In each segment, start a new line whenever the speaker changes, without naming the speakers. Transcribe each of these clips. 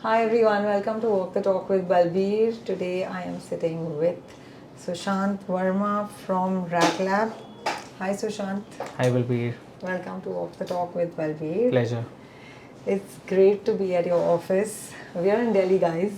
Hi everyone, welcome to Walk the Talk with Bulbeer. Today I am sitting with Sushant Verma from Rat Lab. Hi Sushant.
Hi, Bulbeer.
Welcome to Walk the Talk with Bulbeer.
Pleasure.
It's great to be at your office. We are in Delhi, guys.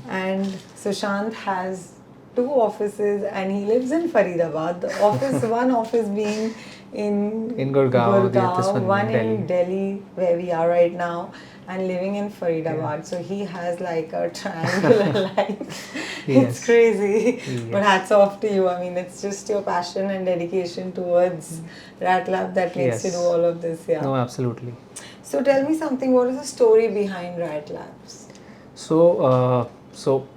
And Sushant has two offices and he lives in Faridabad. The office, one office being in
Gurgaon, this
one
in
in Delhi, where we are right now, and living in Faridabad.
Yeah.
So he has like a triangular life. It's
Yes.
crazy.
Yes.
But hats off to you. I mean, it's just your passion and dedication towards Rat Lab that makes you
Yes.
do all of this. Yeah.
No, absolutely.
So tell me something. What is the story behind Rat Labs?
So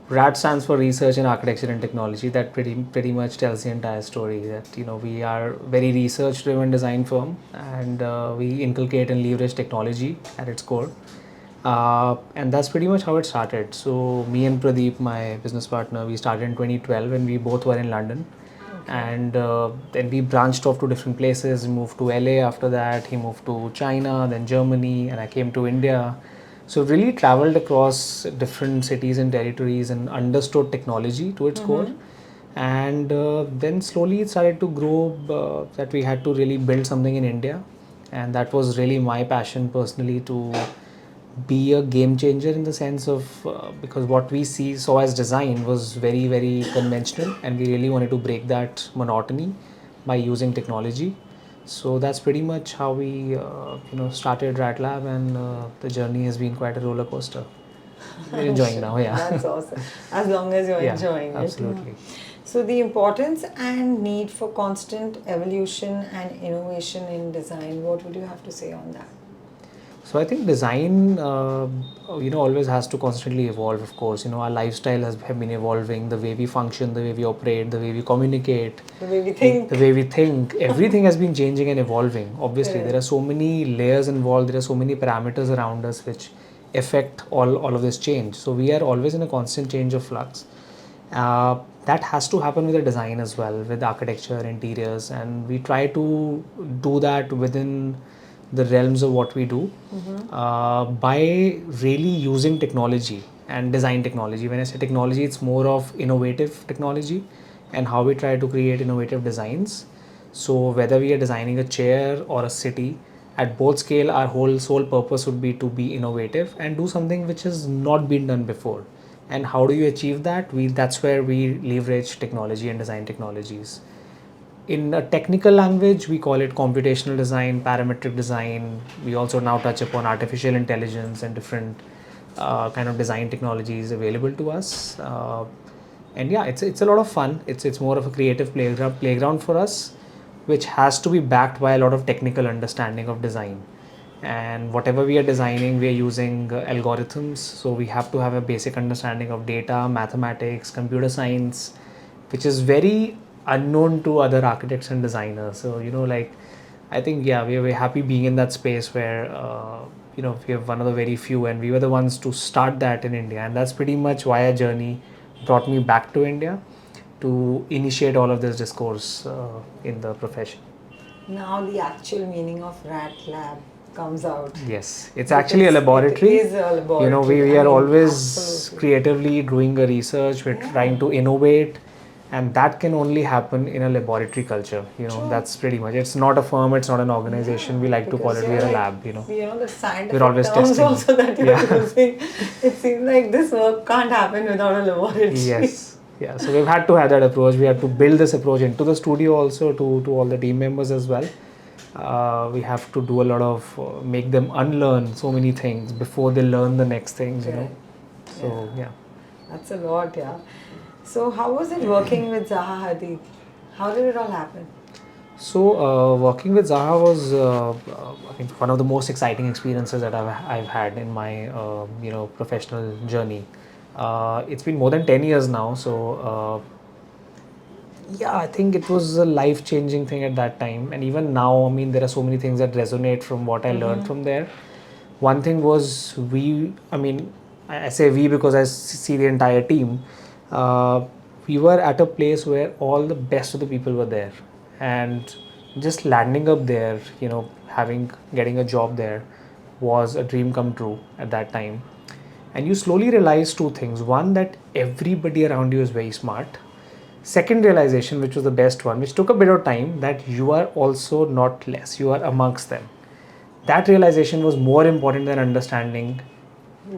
RAT stands for Research in Architecture and Technology. That pretty much tells the entire story. That we are very research-driven design firm, and we inculcate and leverage technology at its core. And that's pretty much how it started. So me and Pradeep, my business partner, we started in 2012 when we both were in London. And then we branched off to different places. We moved to LA after that. He moved to China, then Germany, and I came to India. So really traveled across different cities and territories and understood technology to its core. And then slowly it started to grow that we had to really build something in India. And that was really my passion personally, to be a game changer in the sense of because what we saw as design was very conventional, and we really wanted to break that monotony by using technology. So that's pretty much how we started Rat Lab, and the journey has been quite a roller coaster. We're enjoying now. Yeah.
That's awesome. As long as you're
Yeah,
enjoying
absolutely.
it. So the importance and need for constant evolution and innovation in design, what would you have to say on that?
So I think design, always has to constantly evolve. Of course, our lifestyle have been evolving. The way we function, the way we operate, the way we communicate,
The way we think.
everything has been changing and evolving. Obviously,
Correct.
there are so many layers involved. There are so many parameters around us which affect all of this change. So we are always in a constant change of flux. That has to happen with the design as well, with architecture, interiors, and we try to do that within the realms of what we do by really using technology and design technology. When I say technology, it's more of innovative technology and how we try to create innovative designs. So whether we are designing a chair or a city, at both scale, our whole sole purpose would be to be innovative and do something which has not been done before. And how do you achieve that? That's where we leverage technology and design technologies. In a technical language, we call it computational design, parametric design. We also now touch upon artificial intelligence and different kind of design technologies available to us. And yeah, it's a lot of fun. It's more of a creative playground for us, which has to be backed by a lot of technical understanding of design. And whatever we are designing, we are using algorithms. So we have to have a basic understanding of data, mathematics, computer science, which is very unknown to other architects and designers. So I think we're happy being in that space where we have one of the very few, and we were the ones to start that in India. And that's pretty much why our journey brought me back to India to initiate all of this discourse in the profession.
Now the actual meaning of Rat Lab comes out.
Yes, it's actually a laboratory.
It is a laboratory.
We are always
absolutely.
creatively doing a research. We're trying to innovate, and that can only happen in a laboratory culture.
True.
That's pretty much. It's not a firm. It's not an organization. We like to call it. We're a lab.
The scientific
We're always
terms
testing.
also that you're using. It seems like this work can't happen without a laboratory.
Yes. Yeah. So we've had to have that approach. We have to build this approach into the studio also to all the team members as well. We have to do a lot of make them unlearn so many things before they learn the next things. So yeah.
That's a lot, yeah. So how was it working with Zaha Hadid? How did it all happen?
So working with Zaha was I think one of the most exciting experiences that I've had in my professional journey. It's been more than 10 years now, so I think it was a life-changing thing at that time. And even now, I mean, there are so many things that resonate from what I learned from there. One thing was I say we because I see the entire team. We were at a place where all the best of the people were there, and just landing up there, getting a job there was a dream come true at that time. And you slowly realize two things. One, that everybody around you is very smart. Second realization, which was the best one, which took a bit of time, that you are also not less, you are amongst them. That realization was more important than understanding,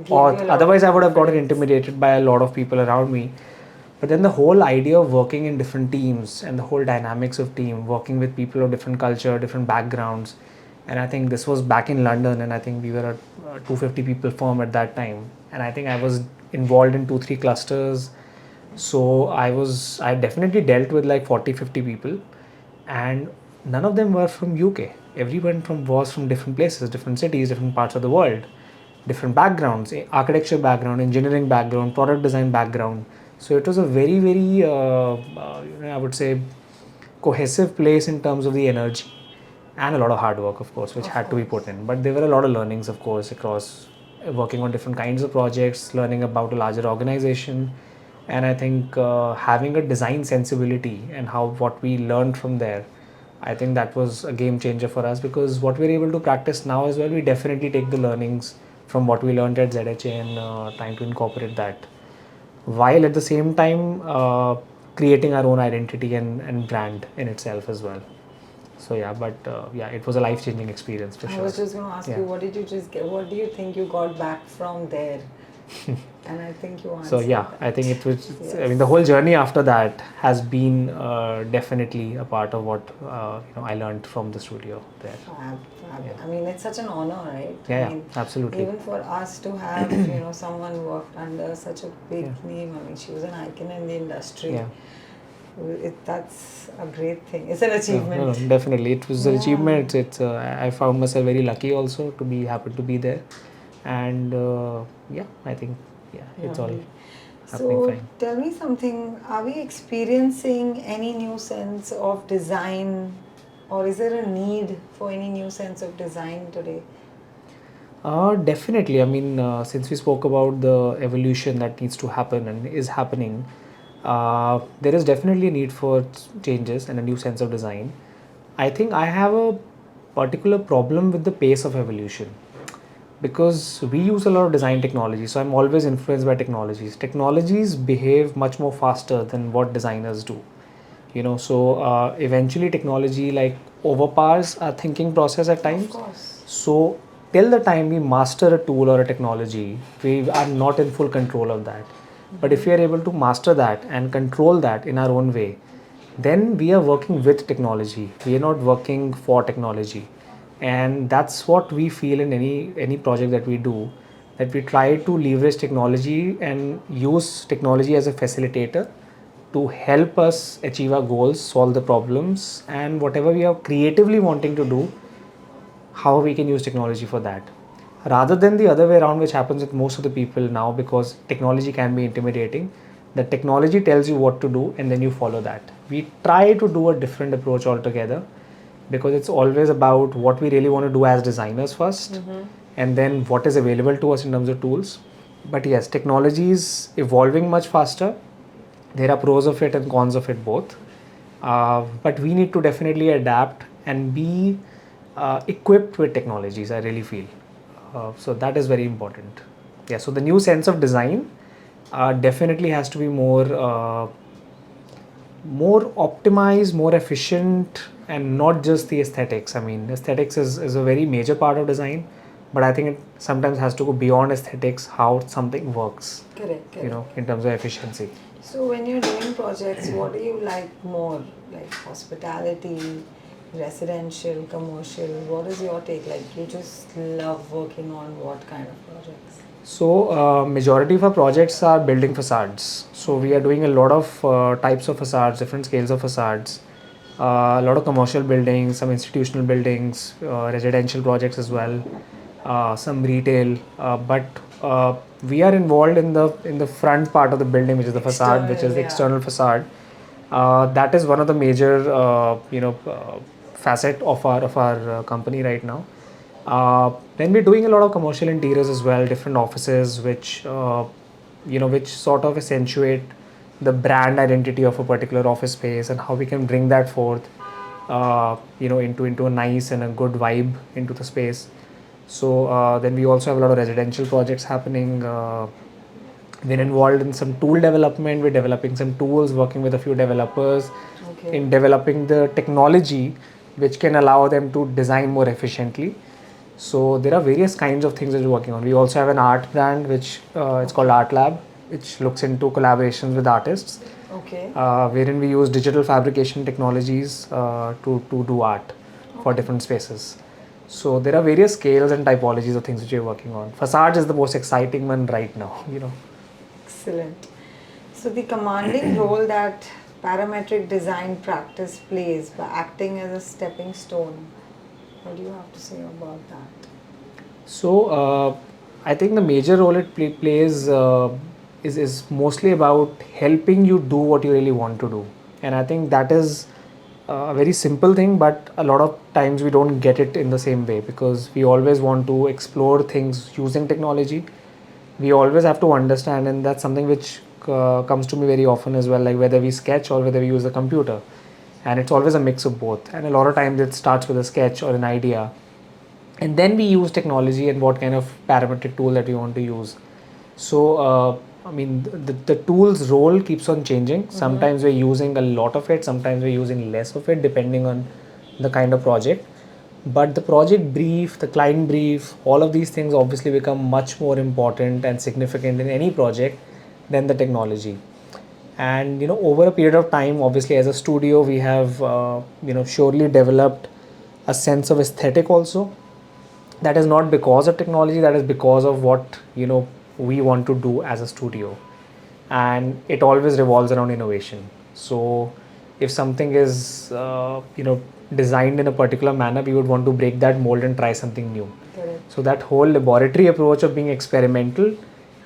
or otherwise I would have gotten intimidated by a lot of people around me. But then the whole idea of working in different teams and the whole dynamics of team, working with people of different culture, different backgrounds, and I think this was back in London, and I think we were a 250 people firm at that time, and I think I was involved in 2-3 clusters. So I definitely dealt with like 40-50 people, and none of them were from UK. Everyone was from different places, different cities, different parts of the world, different backgrounds, architecture background, engineering background, product design background. So it was a very, very, I would say, cohesive place in terms of the energy, and a lot of hard work, of course, which had to be put in. But there were a lot of learnings, of course, across working on different kinds of projects, learning about a larger organization. And I think having a design sensibility and what we learned from there, I think that was a game changer for us, because what we're able to practice now as well, we definitely take the learnings from what we learned at ZHA and trying to incorporate that, while at the same time creating our own identity and brand in itself as well. So yeah, but yeah, it was a life-changing experience for sure.
I was just going to ask you, what did you just get? What do you think you got back from there? And I think you answered.
So yeah, I think it was. Yes. I mean, the whole journey after that has been definitely a part of what I learned from the studio there.
Yeah. I mean, it's such an honor, right?
Yeah,
I mean,
absolutely.
Even for us to have someone worked under such a big name. I mean, she was an icon in the industry.
Yeah.
That's a great thing. It's an achievement.
No, definitely, it was an achievement. I found myself very lucky also to be happy to be there, and I think it's all happening fine.
So tell me something. Are we experiencing any new sense of design, or is there a need for any new sense of design today?
Definitely. I mean, since we spoke about the evolution that needs to happen and is happening, there is definitely a need for changes and a new sense of design. I think I have a particular problem with the pace of evolution, because we use a lot of design technology. So I'm always influenced by technologies. Technologies behave much more faster than what designers do. So eventually technology like overpowers our thinking process at times.
Of course.
So till the time we master a tool or a technology, we are not in full control of that. But if we are able to master that and control that in our own way, then we are working with technology. We are not working for technology. And that's what we feel in any project that we do, that we try to leverage technology and use technology as a facilitator to help us achieve our goals, solve the problems, and whatever we are creatively wanting to do, how we can use technology for that, rather than the other way around, which happens with most of the people now, because technology can be intimidating. The technology tells you what to do and then you follow that. We try to do a different approach altogether, because it's always about what we really want to do as designers first, and then what is available to us in terms of tools. But yes, technology is evolving much faster. There are pros of it and cons of it both, but we need to definitely adapt and be equipped with technologies, I really feel. So that is very important. Yeah, so the new sense of design definitely has to be more optimized, more efficient, and not just the aesthetics. I mean, aesthetics is a very major part of design, but I think it sometimes has to go beyond aesthetics, how something works.
Correct.
In terms of efficiency.
So when you're doing projects, what do you like more? Like hospitality, residential, commercial? What is your take? Like, you just love working on what kind of projects?
So majority of our projects are building facades. So we are doing a lot of types of facades, different scales of facades, a lot of commercial buildings, some institutional buildings, residential projects as well, some retail, but we are involved in the front part of the building, which is the facade, which is the external facade. That is one of the major facet of our company right now. Then we're doing a lot of commercial interiors as well, different offices which which sort of accentuate the brand identity of a particular office space, and how we can bring that forth into a nice and a good vibe into the space. So then we also have a lot of residential projects happening. We're involved in some tool development. We're developing some tools, working with a few developers in developing the technology which can allow them to design more efficiently. So there are various kinds of things that we're working on. We also have an art brand which it's called Art Lab, which looks into collaborations with artists, wherein we use digital fabrication technologies to do art for different spaces. So there are various scales and typologies of things which we're working on. Facades is the most exciting one right now, you know.
Excellent. So the commanding role that parametric design practice plays by acting as a stepping stone. What do you have to say about that?
So I think the major role it plays is mostly about helping you do what you really want to do, and I think that is a very simple thing, but a lot of times we don't get it in the same way because we always want to explore things using technology. We always have to understand, and that's something which comes to me very often as well, like whether we sketch or whether we use a computer, and it's always a mix of both. And a lot of times it starts with a sketch or an idea, and then we use technology and what kind of parametric tool that we want to use. So I mean the tool's role keeps on changing. Sometimes we're using a lot of it, sometimes we're using less of it depending on the kind of project. But the project brief, the client brief, all of these things obviously become much more important and significant in any project than the technology. And you know, over a period of time, obviously as a studio we have surely developed a sense of aesthetic also. That is not because of technology, that is because of what we want to do as a studio, and it always revolves around innovation. So if something is designed in a particular manner, we would want to break that mold and try something new.
Correct.
So that whole laboratory approach of being experimental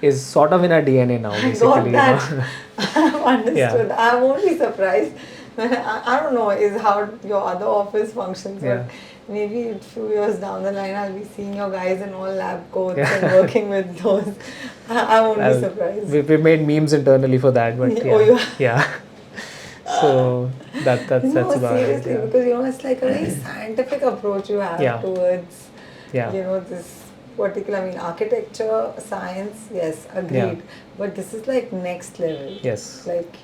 is sort of in our DNA now, basically.
I got that. I've understood.
Yeah.
I won't be surprised. I don't know is how your other office functions, but maybe a few years down the line I'll be seeing your guys in all lab coats and working with those. I won't be surprised.
We made memes internally for that, but yeah. So that's about
seriously,
it.
Because it's like a very scientific approach you have towards this particular, architecture, science, yes, agreed. But this is like next level.
Yes.
Like,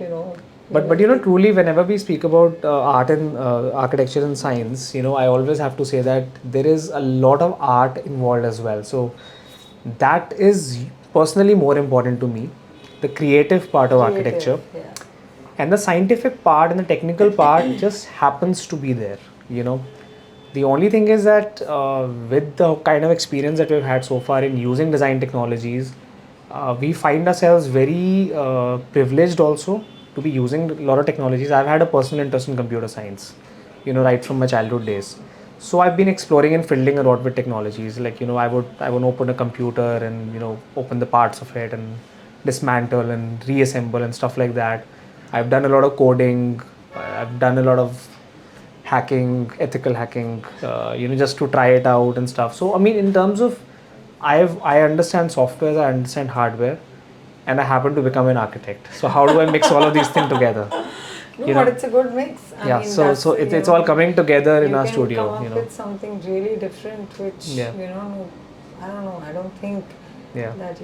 But truly, whenever we speak about art and architecture and science, I always have to say that there is a lot of art involved as well. So that is personally more important to me, the creative part of architecture.
Yeah.
And the scientific part and the technical part just happens to be there, The only thing is that with the kind of experience that we've had so far in using design technologies, we find ourselves very privileged also to be using a lot of technologies. I've had a personal interest in computer science, right from my childhood days. So I've been exploring and fiddling a lot with technologies. Like, I would open a computer and, open the parts of it and dismantle and reassemble and stuff like that. I've done a lot of coding. I've done a lot of hacking, ethical hacking, just to try it out and stuff. So, in terms of, I understand software, I understand hardware, and I happen to become an architect. So how do I mix all of these things together?
But it's a good mix.
So it's all coming together in our studio.
You can come up with something really different, which I don't know. I don't think that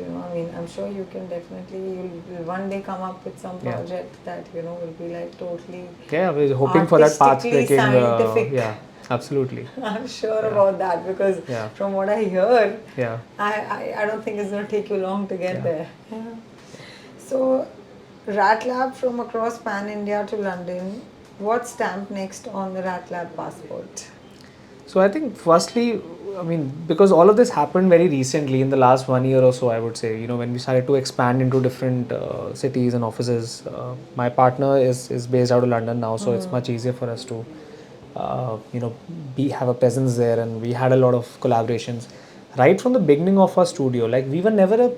I'm sure you can definitely. You'll one day come up with some project that will be like totally.
Yeah, we're hoping for that path breaking.
Scientific.
Absolutely.
I'm sure about that because from what I hear, I don't think it's going to take you long to get there. Yeah. So, Rat Lab from across Pan India to London. What's stamped next on the Rat Lab passport?
So I think firstly, because all of this happened very recently in the last 1 year or so, I would say, when we started to expand into different cities and offices. My partner is based out of London now, so it's much easier for us to have a presence there, and we had a lot of collaborations right from the beginning of our studio. Like, we were never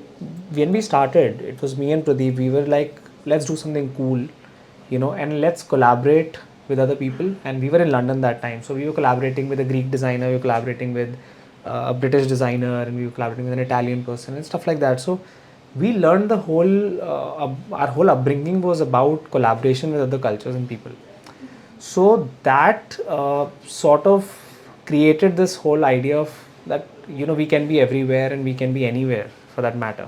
when we started, it was me and Pradeep. We were like, let's do something cool, and let's collaborate with other people. And we were in London that time, so we were collaborating with a Greek designer, we were collaborating with a British designer, and we were collaborating with an Italian person and stuff like that. So we learned the whole our whole upbringing was about collaboration with other cultures and people. So that sort of created this whole idea of that we can be everywhere and we can be anywhere for that matter.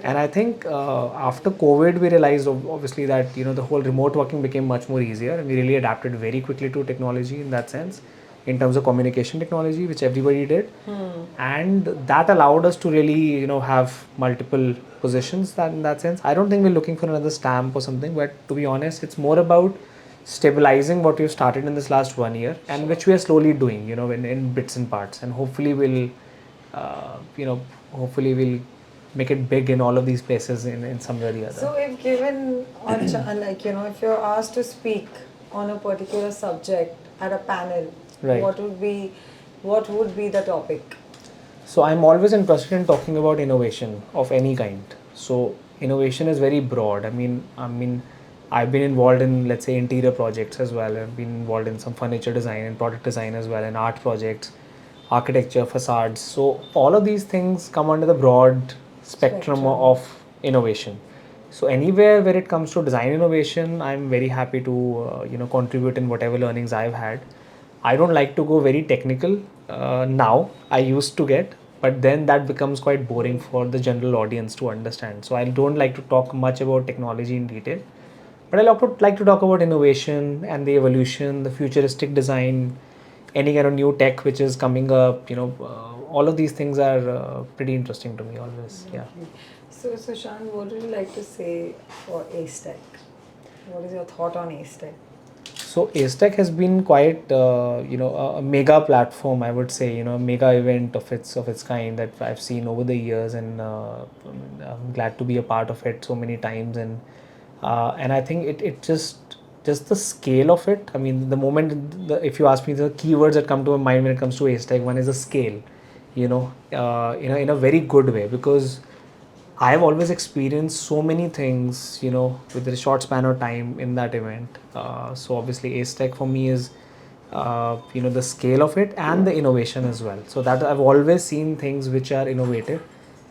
And I think after COVID, we realized obviously that the whole remote working became much more easier, and we really adapted very quickly to technology in that sense, in terms of communication technology, which everybody did, and that allowed us to really have multiple positions. That in that sense, I don't think we're looking for another stamp or something, but to be honest, it's more about stabilizing what we've started in this last 1 year, and which we are slowly doing, in bits and parts, and hopefully we'll make it big in all of these places in some way or the other.
So if given if you're asked to speak on a particular subject at a panel,
Right.
what would be the topic?
So I'm always interested in talking about innovation of any kind. So innovation is very broad. I mean, I've been involved in, let's say, interior projects as well. I've been involved in some furniture design and product design as well, and art projects, architecture, facades. So all of these things come under the broad spectrum of innovation. So anywhere where it comes to design innovation, I'm very happy to contribute in whatever learnings I've had. I don't like to go very technical now. I used to get, but then that becomes quite boring for the general audience to understand. So I don't like to talk much about technology in detail, but I like to talk about innovation and the evolution, the futuristic design, any kind of new tech which is coming up. All of these things are pretty interesting to me always. Yeah.
So Sushant, what would you like to say for Ace Tech? What is your thought on Ace Tech?
So Ace Tech has been quite a mega platform, I would say, a mega event of its kind that I've seen over the years, and I'm glad to be a part of it so many times, and I think it just the scale of it. I mean, the moment if you ask me the keywords that come to my mind when it comes to Ace Tech, one is the scale, in a very good way, because I have always experienced so many things, with a short span of time in that event. So obviously, Ace Tech for me is, the scale of it and the innovation as well. So that I've always seen things which are innovative.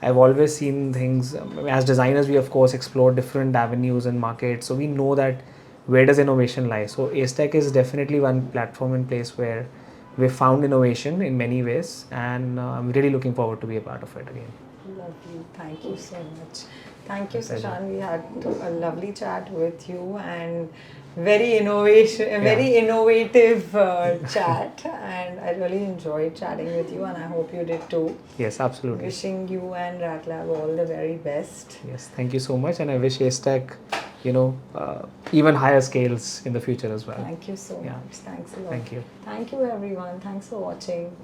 I've always seen things, as designers, we of course explore different avenues and markets. So we know that where does innovation lie. So Ace Tech is definitely one platform and place where we've found innovation in many ways, and I'm really looking forward to be a part of it again.
Lovely. Thank you so much. Thank you, Sushant. We had a lovely chat with you, and very innovative chat, and I really enjoyed chatting with you, and I hope you did too.
Yes, absolutely.
Wishing you and RatLab all the very best.
Yes, thank you so much, and I wish Ace Tech, even higher scales in the future as well.
Thank you so much. Thanks a lot.
Thank you.
Thank you, everyone. Thanks for watching.